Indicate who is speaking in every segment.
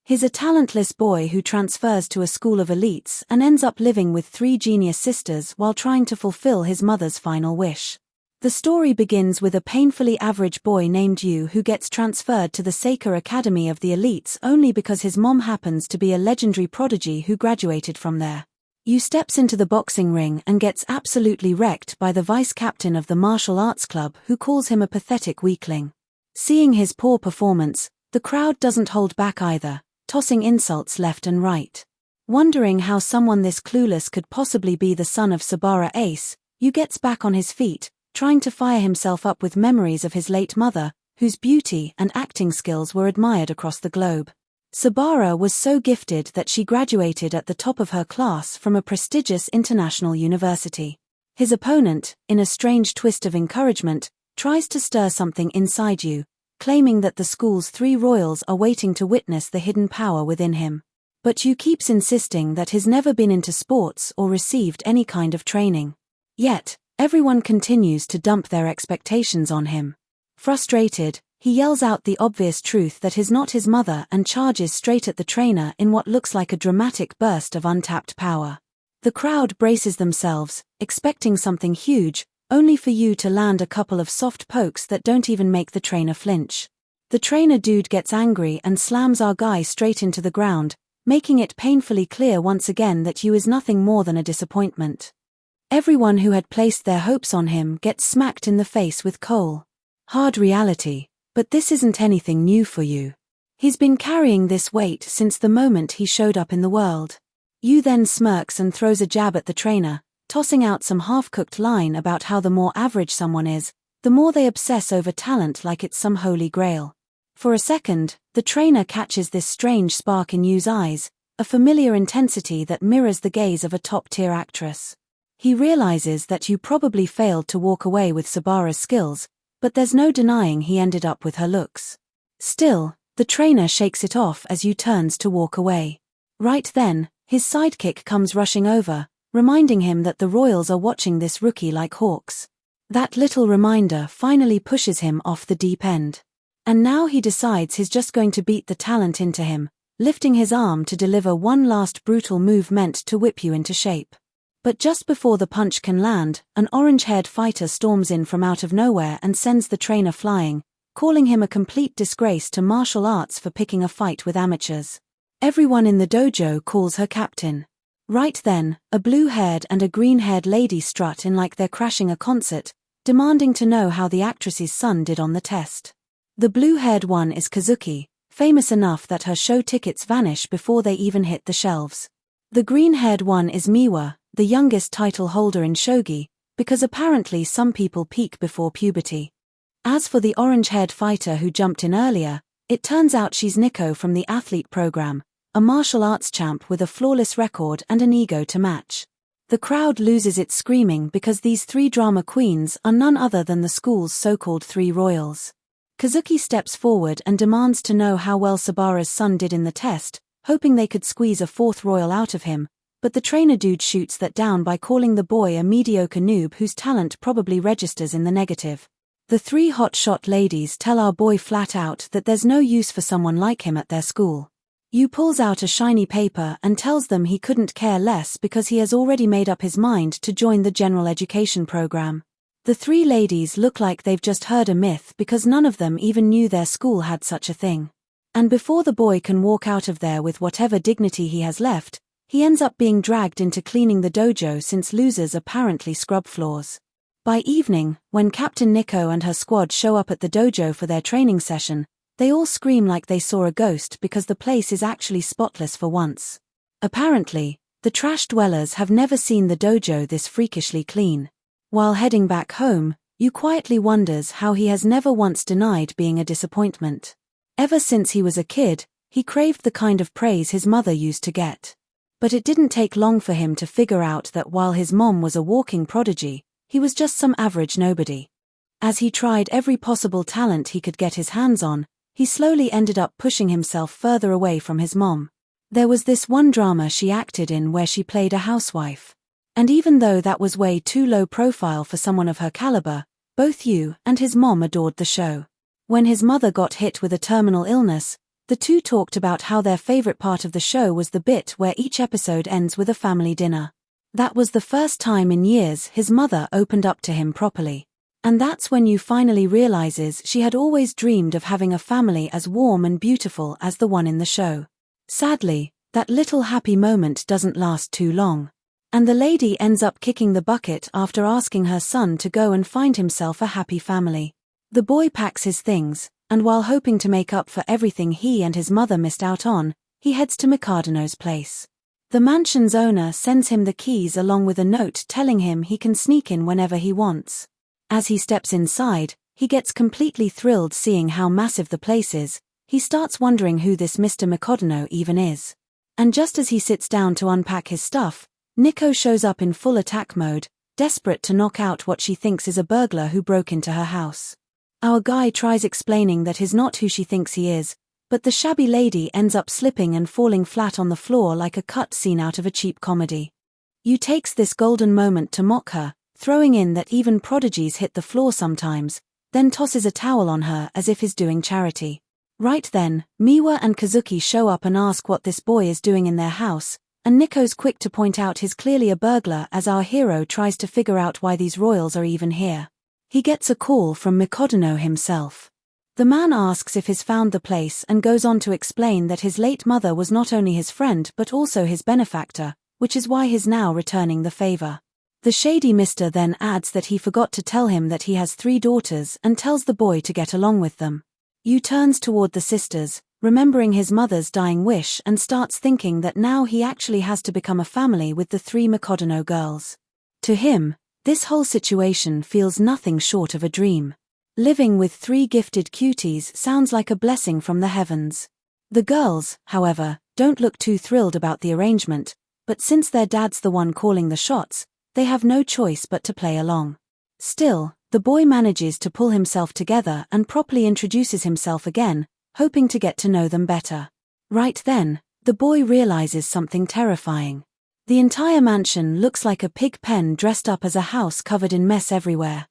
Speaker 1: He's a talentless boy who transfers to a school of elites and ends up living with 3 genius sisters while trying to fulfill his mother's final wish. The story begins with a painfully average boy named Yū who gets transferred to the Saika Academy of the elites only because his mom happens to be a legendary prodigy who graduated from there. Yū steps into the boxing ring and gets absolutely wrecked by the vice-captain of the martial arts club who calls him a pathetic weakling. Seeing his poor performance, the crowd doesn't hold back either, tossing insults left and right. Wondering how someone this clueless could possibly be the son of Saika Ace, Yū gets back on his feet, trying to fire himself up with memories of his late mother, whose beauty and acting skills were admired across the globe. Saika was so gifted that she graduated at the top of her class from a prestigious international university. His opponent, in a strange twist of encouragement, tries to stir something inside Yū, claiming that the school's 3 royals are waiting to witness the hidden power within him. But Yū keeps insisting that he's never been into sports or received any kind of training. Yet, everyone continues to dump their expectations on him. Frustrated, he yells out the obvious truth that he's not his mother and charges straight at the trainer in what looks like a dramatic burst of untapped power. The crowd braces themselves, expecting something huge, only for Yū to land a couple of soft pokes that don't even make the trainer flinch. The trainer dude gets angry and slams our guy straight into the ground, making it painfully clear once again that Yū is nothing more than a disappointment. Everyone who had placed their hopes on him gets smacked in the face with coal. Hard reality, but this isn't anything new for Yū. He's been carrying this weight since the moment he showed up in the world. Yū then smirks and throws a jab at the trainer, tossing out some half-cooked line about how the more average someone is, the more they obsess over talent like it's some holy grail. For a second, the trainer catches this strange spark in Yu's eyes, a familiar intensity that mirrors the gaze of a top-tier actress. He realizes that Yū probably failed to walk away with Saika's skills, but there's no denying he ended up with her looks. Still, the trainer shakes it off as Yū turns to walk away. Right then, his sidekick comes rushing over, reminding him that the royals are watching this rookie like hawks. That little reminder finally pushes him off the deep end. And now he decides he's just going to beat the talent into him, lifting his arm to deliver one last brutal move meant to whip Yū into shape. But just before the punch can land, an orange-haired fighter storms in from out of nowhere and sends the trainer flying, calling him a complete disgrace to martial arts for picking a fight with amateurs. Everyone in the dojo calls her captain. Right then, a blue-haired and a green-haired lady strut in like they're crashing a concert, demanding to know how the actress's son did on the test. The blue-haired one is Kazuki, famous enough that her show tickets vanish before they even hit the shelves. The green-haired one is Miwa, the youngest title holder in shogi, because apparently some people peak before puberty. As for the orange-haired fighter who jumped in earlier, it turns out she's Nico from the athlete program, a martial arts champ with a flawless record and an ego to match. The crowd loses its screaming because these 3 drama queens are none other than the school's so-called 3 royals. Kazuki steps forward and demands to know how well Saika's son did in the test, hoping they could squeeze a 4th royal out of him, but the trainer dude shoots that down by calling the boy a mediocre noob whose talent probably registers in the negative. The 3 hotshot ladies tell our boy flat out that there's no use for someone like him at their school. Yū pulls out a shiny paper and tells them he couldn't care less because he has already made up his mind to join the general education program. The 3 ladies look like they've just heard a myth because none of them even knew their school had such a thing. And before the boy can walk out of there with whatever dignity he has left, he ends up being dragged into cleaning the dojo since losers apparently scrub floors. By evening, when Captain Nico and her squad show up at the dojo for their training session, they all scream like they saw a ghost because the place is actually spotless for once. Apparently, the trash dwellers have never seen the dojo this freakishly clean. While heading back home, Yū quietly wonders how he has never once denied being a disappointment. Ever since he was a kid, he craved the kind of praise his mother used to get. But it didn't take long for him to figure out that while his mom was a walking prodigy, he was just some average nobody. As he tried every possible talent he could get his hands on, he slowly ended up pushing himself further away from his mom. There was this one drama she acted in where she played a housewife. And even though that was way too low profile for someone of her caliber, both Yū and his mom adored the show. When his mother got hit with a terminal illness, The two talked about how their favorite part of the show was the bit where each episode ends with a family dinner. That was the first time in years his mother opened up to him properly. And that's when Yū finally realizes she had always dreamed of having a family as warm and beautiful as the one in the show. Sadly, that little happy moment doesn't last too long. And the lady ends up kicking the bucket after asking her son to go and find himself a happy family. The boy packs his things, and while hoping to make up for everything he and his mother missed out on, he heads to Mikadono's place. The mansion's owner sends him the keys along with a note telling him he can sneak in whenever he wants. As he steps inside, he gets completely thrilled seeing how massive the place is. He starts wondering who this Mr. Mikadono even is. And just as he sits down to unpack his stuff, Nico shows up in full attack mode, desperate to knock out what she thinks is a burglar who broke into her house. Our guy tries explaining that he's not who she thinks he is, but the shabby lady ends up slipping and falling flat on the floor like a cut scene out of a cheap comedy. Yū takes this golden moment to mock her, throwing in that even prodigies hit the floor sometimes, then tosses a towel on her as if he's doing charity. Right then, Miwa and Kazuki show up and ask what this boy is doing in their house, and Nico's quick to point out he's clearly a burglar as our hero tries to figure out why these royals are even here. He gets a call from Mikadono himself. The man asks if he's found the place and goes on to explain that his late mother was not only his friend but also his benefactor, which is why he's now returning the favor. The shady mister then adds that he forgot to tell him that he has 3 daughters and tells the boy to get along with them. Yū turns toward the sisters, remembering his mother's dying wish, and starts thinking that now he actually has to become a family with the 3 Mikadono girls. To him, this whole situation feels nothing short of a dream. Living with 3 gifted cuties sounds like a blessing from the heavens. The girls, however, don't look too thrilled about the arrangement, but since their dad's the one calling the shots, they have no choice but to play along. Still, the boy manages to pull himself together and properly introduces himself again, hoping to get to know them better. Right then, the boy realizes something terrifying. The entire mansion looks like a pig pen dressed up as a house covered in mess everywhere.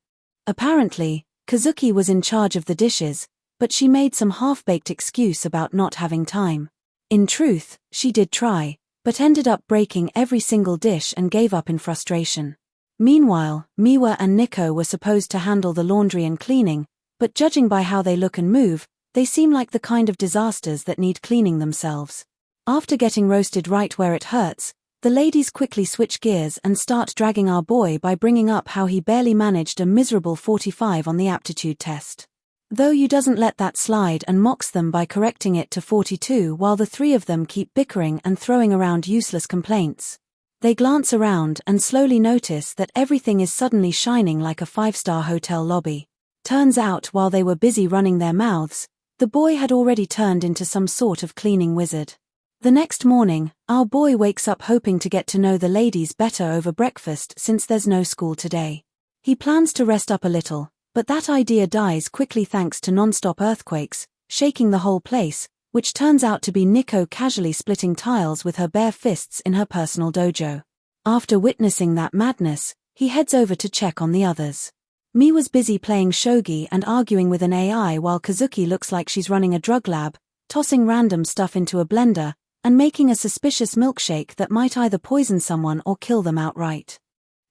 Speaker 1: Apparently, Kazuki was in charge of the dishes, but she made some half-baked excuse about not having time. In truth, she did try, but ended up breaking every single dish and gave up in frustration. Meanwhile, Miwa and Nico were supposed to handle the laundry and cleaning, but judging by how they look and move, they seem like the kind of disasters that need cleaning themselves. After getting roasted right where it hurts, the ladies quickly switch gears and start dragging our boy by bringing up how he barely managed a miserable 45 on the aptitude test. Though Yū doesn't let that slide and mocks them by correcting it to 42 while the 3 of them keep bickering and throwing around useless complaints. They glance around and slowly notice that everything is suddenly shining like a 5-star hotel lobby. Turns out while they were busy running their mouths, the boy had already turned into some sort of cleaning wizard. The next morning, our boy wakes up hoping to get to know the ladies better over breakfast since there's no school today. He plans to rest up a little, but that idea dies quickly thanks to non-stop earthquakes, shaking the whole place, which turns out to be Nico casually splitting tiles with her bare fists in her personal dojo. After witnessing that madness, he heads over to check on the others. Mi was busy playing shogi and arguing with an AI while Kazuki looks like she's running a drug lab, tossing random stuff into a blender, and making a suspicious milkshake that might either poison someone or kill them outright.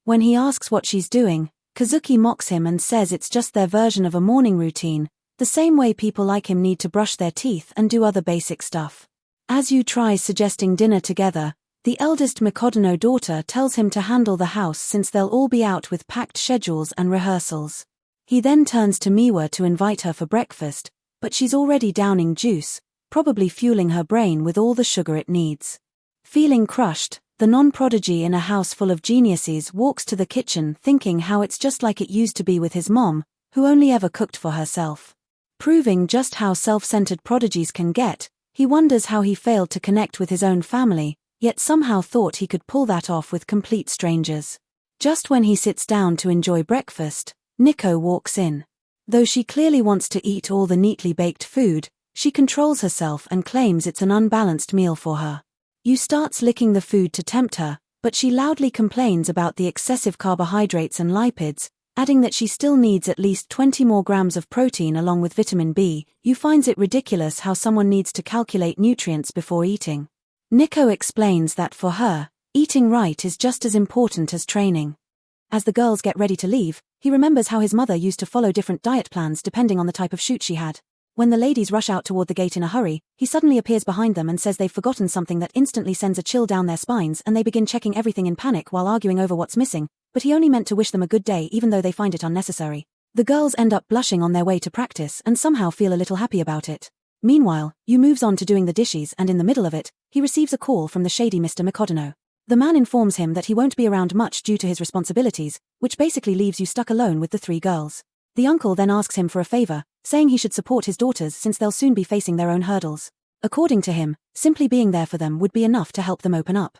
Speaker 1: When he asks what she's doing, Kazuki mocks him and says it's just their version of a morning routine, the same way people like him need to brush their teeth and do other basic stuff. As Yū tries suggesting dinner together, the eldest Mikadono daughter tells him to handle the house since they'll all be out with packed schedules and rehearsals. He then turns to Miwa to invite her for breakfast, but she's already downing juice, probably fueling her brain with all the sugar it needs. Feeling crushed, the non-prodigy in a house full of geniuses walks to the kitchen thinking how it's just like it used to be with his mom, who only ever cooked for herself. Proving just how self-centered prodigies can get, he wonders how he failed to connect with his own family, yet somehow thought he could pull that off with complete strangers. Just when he sits down to enjoy breakfast, Nico walks in. Though she clearly wants to eat all the neatly baked food, she controls herself and claims it's an unbalanced meal for her. Yū starts licking the food to tempt her, but she loudly complains about the excessive carbohydrates and lipids, adding that she still needs at least 20 more grams of protein along with vitamin B. Yū finds it ridiculous how someone needs to calculate nutrients before eating. Nico explains that for her, eating right is just as important as training. As the girls get ready to leave, he remembers how his mother used to follow different diet plans depending on the type of shoot she had. When the ladies rush out toward the gate in a hurry, he suddenly appears behind them and says they've forgotten something that instantly sends a chill down their spines, and they begin checking everything in panic while arguing over what's missing, but he only meant to wish them a good day even though they find it unnecessary. The girls end up blushing on their way to practice and somehow feel a little happy about it. Meanwhile, Yū moves on to doing the dishes, and in the middle of it, he receives a call from the shady Mr. Mikadono. The man informs him that he won't be around much due to his responsibilities, which basically leaves Yū stuck alone with the 3 girls. The uncle then asks him for a favor, saying he should support his daughters since they'll soon be facing their own hurdles. According to him, simply being there for them would be enough to help them open up.